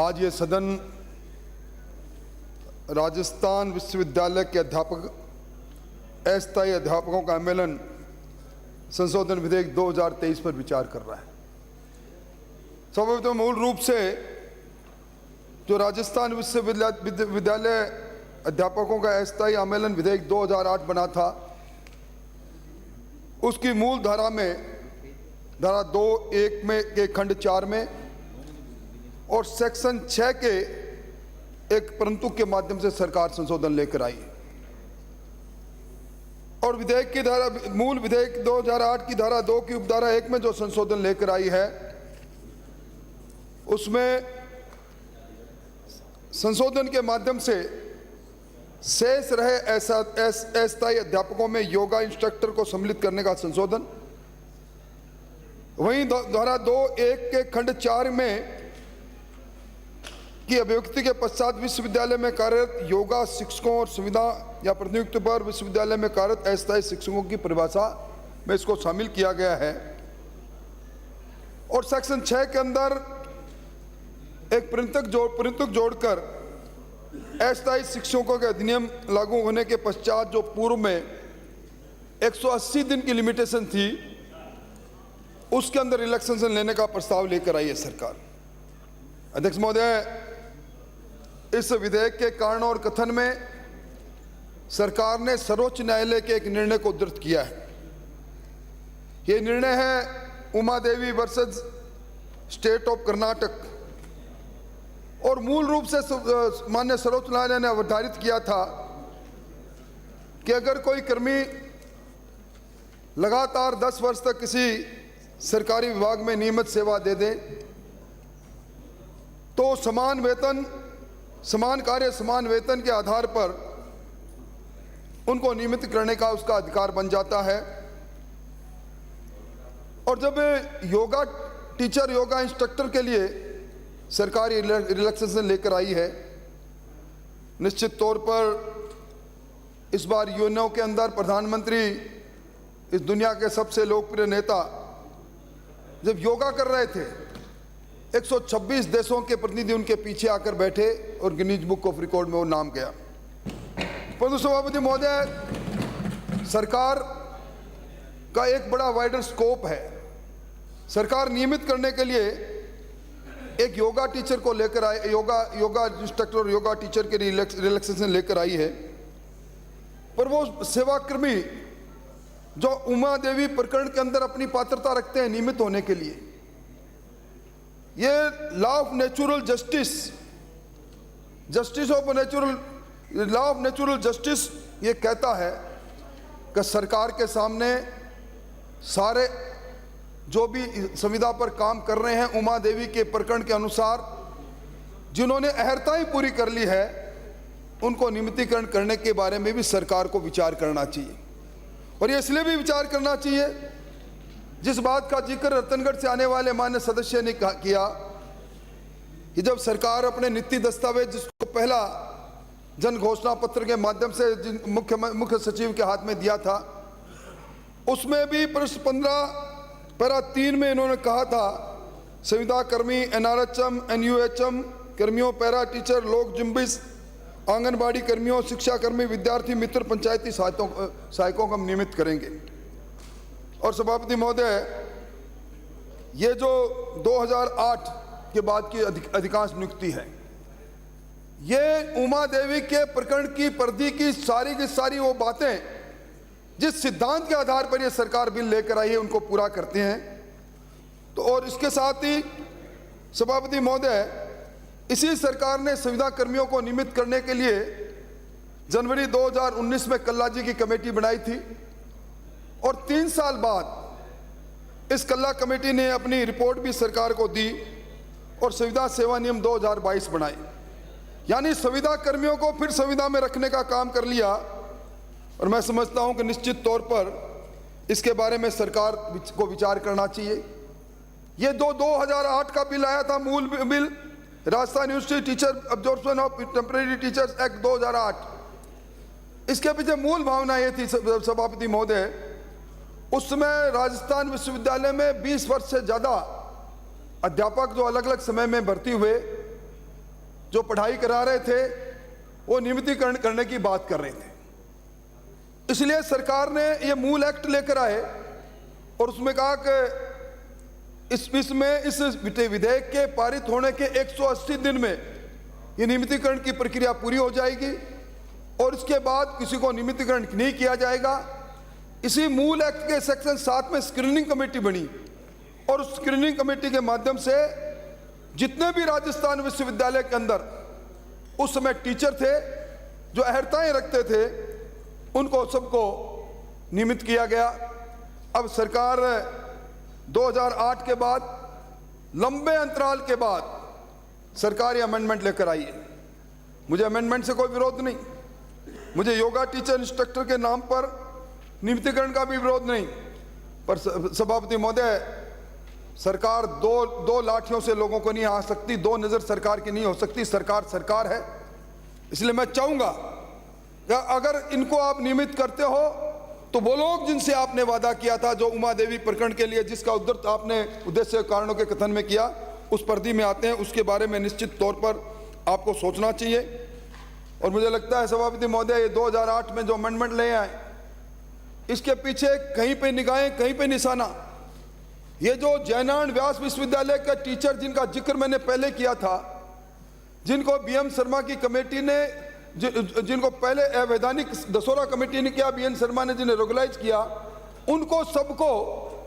आज ये सदन राजस्थान विश्वविद्यालय के अध्यापक अस्थायी अध्यापकों का सम्मेलन संशोधन विधेयक 2023 पर विचार कर रहा है। तो मूल रूप से जो राजस्थान विश्वविद्यालय अध्यापकों का अस्थायी सम्मेलन विधेयक 2008 बना था, उसकी मूल धारा में धारा 2(1) में के खंड 4 में और सेक्शन 6 के एक परंतु के माध्यम से सरकार संशोधन लेकर आई और विधेयक की धारा मूल विधेयक 2008 की धारा 2 की उपधारा 1 में जो संशोधन लेकर आई है, उसमें संशोधन के माध्यम से शेष रहे अस्थायी अध्यापकों में योगा इंस्ट्रक्टर को सम्मिलित करने का संशोधन। वहीं धारा 2(1) के खंड 4 में की अभिव्यक्ति के पश्चात विश्वविद्यालय में कार्यरत योगा शिक्षकों और सुविधा या प्रतिनियुक्ति पर विश्वविद्यालय में कार्यरत अस्थायी शिक्षकों की परिभाषा में इसको शामिल किया गया है और सेक्शन 6 के अंदर एक परिंतक जोड़कर अस्थायी शिक्षकों के अधिनियम लागू होने के पश्चात जो पूर्व में 180 दिन की लिमिटेशन थी, उसके अंदर रिलैक्सेशन लेने का प्रस्ताव लेकर आई है सरकार। अध्यक्ष महोदय, इस विधेयक के कारण और कथन में सरकार ने सर्वोच्च न्यायालय के एक निर्णय को उद्धृत किया है। यह निर्णय है Uma Devi versus state of Karnataka और मूल रूप से माननीय सर्वोच्च न्यायालय ने अवधारित किया था कि अगर कोई कर्मी लगातार 10 वर्ष तक किसी सरकारी विभाग में नियमित सेवा दे दे तो समान वेतन समान कार्य समान वेतन के आधार पर उनको नियमित करने का उसका अधिकार बन जाता है। और जब योगा टीचर योगा इंस्ट्रक्टर के लिए सरकारी रिलैक्सेशन लेकर आई है, निश्चित तौर पर इस बार यूएनओ के अंदर प्रधानमंत्री इस दुनिया के सबसे लोकप्रिय नेता जब योगा कर रहे थे, 126 देशों के प्रतिनिधि उनके पीछे आकर बैठे और गिनीज बुक ऑफ रिकॉर्ड में वो नाम गया। परंतु सभापति महोदय, सरकार का एक बड़ा वाइडर स्कोप है। सरकार नियमित करने के लिए एक योगा टीचर को लेकर आई, योगा इंस्ट्रक्टर और योगा टीचर के रिलैक्सेशन लेकर आई है, पर वो सेवाकर्मी जो उमा देवी प्रकरण के अंदर अपनी पात्रता रखते हैं नियमित होने के लिए, ये लॉ ऑफ नेचुरल जस्टिस ये कहता है कि सरकार के सामने सारे जो भी संविदा पर काम कर रहे हैं उमा देवी के प्रकरण के अनुसार जिन्होंने अहर्ताएं पूरी कर ली है, उनको नियमितीकरण करने के बारे में भी सरकार को विचार करना चाहिए। और ये इसलिए भी विचार करना चाहिए, जिस बात का जिक्र रतनगढ़ से आने वाले माननीय सदस्य ने किया कि जब सरकार अपने नीति दस्तावेज जिसको पहला जन घोषणा पत्र के माध्यम से मुख्य सचिव के हाथ में दिया था, उसमें भी पृष्ठ 15 पैरा 3 में इन्होंने कहा था संविदा कर्मी, एनआरएचएम, एनयूएचएम कर्मियों, पैरा टीचर, लोक जुम्बिस, आंगनबाड़ी कर्मियों, शिक्षा कर्मी, विद्यार्थी मित्र, पंचायती सहायकों को हम नियमित करेंगे। और सभापति महोदय, ये जो 2008 के बाद की अधिकांश नियुक्ति है, ये उमा देवी के प्रकरण की परिधि की सारी वो बातें जिस सिद्धांत के आधार पर ये सरकार बिल लेकर आई है उनको पूरा करते हैं। तो और इसके साथ ही सभापति महोदय, इसी सरकार ने संविदा कर्मियों को नियमित करने के लिए जनवरी 2019 में कल्ला जी की कमेटी बनाई थी और 3 साल बाद इस कल्ला कमेटी ने अपनी रिपोर्ट भी सरकार को दी और संविदा सेवा नियम 2022 बनाए, यानी संविदा कर्मियों को फिर संविदा में रखने का काम कर लिया। और मैं समझता हूं कि निश्चित तौर पर इसके बारे में सरकार को विचार करना चाहिए। ये 2008 का बिल आया था, मूल bill Rajasthan university teacher absorption of temporary teachers act 2008। इसके पीछे मूल भावना ये थी सभापति महोदय, उस समय राजस्थान विश्वविद्यालय में 20 वर्ष से ज़्यादा अध्यापक जो अलग अलग समय में भर्ती हुए, जो पढ़ाई करा रहे थे वो नियमितीकरण करने की बात कर रहे थे। इसलिए सरकार ने ये मूल एक्ट लेकर आए और उसमें कहा कि इस विधेयक के पारित होने के 180 दिन में ये नियमितीकरण की प्रक्रिया पूरी हो जाएगी और इसके बाद किसी को नियमितीकरण नहीं किया जाएगा। इसी मूल एक्ट के सेक्शन 7 में स्क्रीनिंग कमेटी बनी और उस स्क्रीनिंग कमेटी के माध्यम से जितने भी राजस्थान विश्वविद्यालय के अंदर उस समय टीचर थे जो अहर्ताएं रखते थे उनको सबको नियमित किया गया। अब सरकार 2008 के बाद लंबे अंतराल के बाद सरकार ये अमेंडमेंट लेकर आई है। मुझे अमेंडमेंट से कोई विरोध नहीं, मुझे योगा टीचर इंस्ट्रक्टर के नाम पर नियमितीकरण का भी विरोध नहीं, पर सभापति महोदय सरकार दो लाठियों से लोगों को नहीं आ सकती, दो नज़र सरकार की नहीं हो सकती। सरकार सरकार है। इसलिए मैं चाहूँगा कि अगर इनको आप नियमित करते हो तो वो लोग जिनसे आपने वादा किया था, जो उमा देवी प्रकरण के लिए जिसका आपने उद्देश्य कारणों के कथन में किया, उस पर्दी में आते हैं, उसके बारे में निश्चित तौर पर आपको सोचना चाहिए। और मुझे लगता है सभापति महोदय ये 2008 में जो अमेंडमेंट ले आए इसके पीछे कहीं पे निगाहें कहीं पे निशाना। ये जो जयनारायण व्यास विश्वविद्यालय का टीचर जिनका जिक्र मैंने पहले किया था, जिनको बीएम शर्मा की कमेटी ने जिनको पहले अवैधानिक दसोरा कमेटी ने किया, बीएन शर्मा ने जिन्हें रेगुलाइज किया, उनको सबको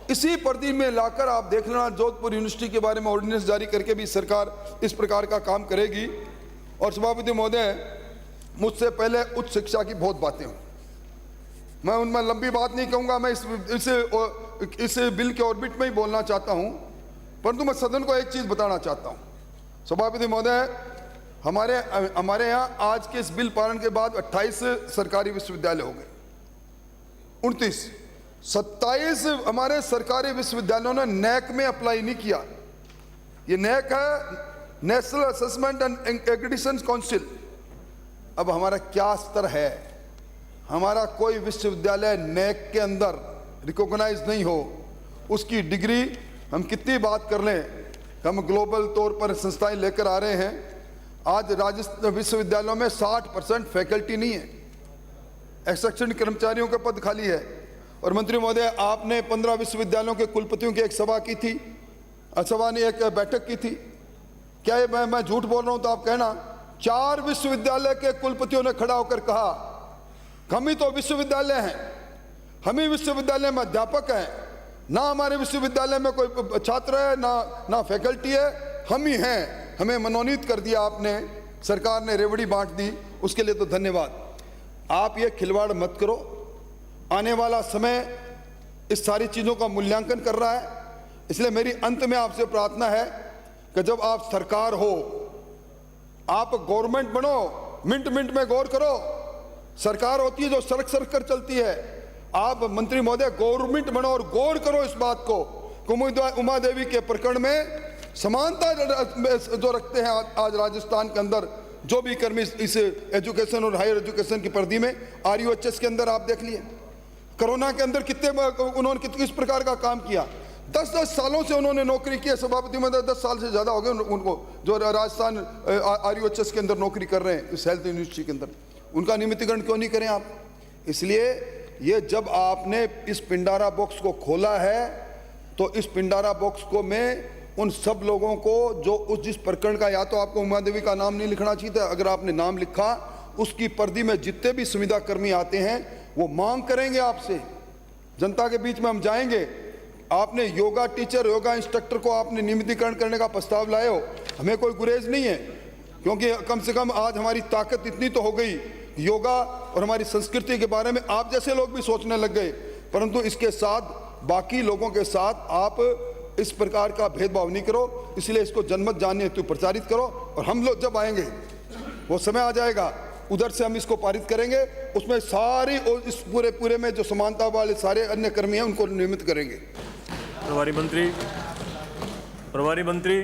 इसी पर्दी में लाकर आप देख लेना, जोधपुर यूनिवर्सिटी के बारे में ऑर्डिनेंस जारी करके भी सरकार इस प्रकार का काम करेगी। और सभापति महोदय मुझसे पहले उच्च शिक्षा की बहुत बातें हुई, मैं उनमें लंबी बात नहीं कहूँगा, मैं इस बिल के ऑर्बिट में ही बोलना चाहता हूँ, परंतु मैं सदन को एक चीज़ बताना चाहता हूँ। सभापति महोदय हमारे यहाँ आज के इस बिल पालन के बाद 28 सरकारी विश्वविद्यालय हो गए, 29, 27 हमारे सरकारी विश्वविद्यालयों ने नैक में अप्लाई नहीं किया। ये नैक है, national assessment and accreditation council. अब हमारा क्या स्तर है? हमारा कोई विश्वविद्यालय नैक के अंदर रिकॉग्नाइज नहीं हो, उसकी डिग्री हम कितनी बात कर लें, हम ग्लोबल तौर पर संस्थाएं लेकर आ रहे हैं। आज राजस्थान विश्वविद्यालयों में 60% फैकल्टी नहीं है, एक्सेक्शन कर्मचारियों का पद खाली है। और मंत्री महोदय आपने 15 विश्वविद्यालयों के कुलपतियों की एक सभा की थी, सभा ने एक बैठक की थी, क्या ये मैं झूठ बोल रहा हूं तो आप कहना। 4 विश्वविद्यालय के कुलपतियों ने खड़ा होकर कहा हम ही तो विश्वविद्यालय हैं, हम ही विश्वविद्यालय में अध्यापक हैं, ना हमारे विश्वविद्यालय में कोई छात्र है ना फैकल्टी है, हम ही हैं। हमें मनोनीत कर दिया आपने, सरकार ने रेवड़ी बांट दी, उसके लिए तो धन्यवाद। आप ये खिलवाड़ मत करो, आने वाला समय इस सारी चीज़ों का मूल्यांकन कर रहा है। इसलिए मेरी अंत में आपसे प्रार्थना है कि जब आप सरकार हो, आप गवर्नमेंट बनो, मिनट मिनट में गौर करो। सरकार होती है जो सड़क सड़क कर चलती है, आप मंत्री महोदय गवर्नमेंट बनो और गौर करो इस बात को कि उमा देवी के प्रकरण में समानता जो रखते हैं आज राजस्थान के अंदर जो भी कर्मी इस एजुकेशन और हायर एजुकेशन की पर्दी में, RUHS के अंदर आप देख लिए कोरोना के अंदर उन्होंने किस प्रकार का काम किया। 10-10 सालों से उन्होंने नौकरी की है। सभापति महोदय 10 साल से ज़्यादा हो गए उनको, जो राजस्थान RUHS के अंदर नौकरी कर रहे हैं इस हेल्थ यूनिवर्सिटी के अंदर, उनका नियमितीकरण क्यों नहीं करें आप? इसलिए ये जब आपने इस पिंडारा बॉक्स को खोला है तो इस पिंडारा बॉक्स को में उन सब लोगों को जो उस जिस प्रकरण का, या तो आपको उमा देवी का नाम नहीं लिखना चाहिए था, अगर आपने नाम लिखा उसकी पर्दी में जितने भी संविदा कर्मी आते हैं वो मांग करेंगे आपसे, जनता के बीच में हम जाएंगे। आपने योगा टीचर, योगा इंस्ट्रक्टर को आपने नियमितीकरण करने का प्रस्ताव लाए हो, हमें कोई गुरेज नहीं है, क्योंकि कम से कम आज हमारी ताकत इतनी तो हो गई, योगा और हमारी संस्कृति के बारे में आप जैसे लोग भी सोचने लग गए। परंतु इसके साथ बाकी लोगों के साथ आप इस प्रकार का भेदभाव नहीं करो, इसलिए इसको जनमत जानने हेतु प्रचारित करो। और हम लोग जब आएंगे वो समय आ जाएगा, उधर से हम इसको पारित करेंगे, उसमें सारी और इस पूरे में जो समानता वाले सारे अन्य कर्मी हैं उनको नियमित करेंगे। प्रभारी मंत्री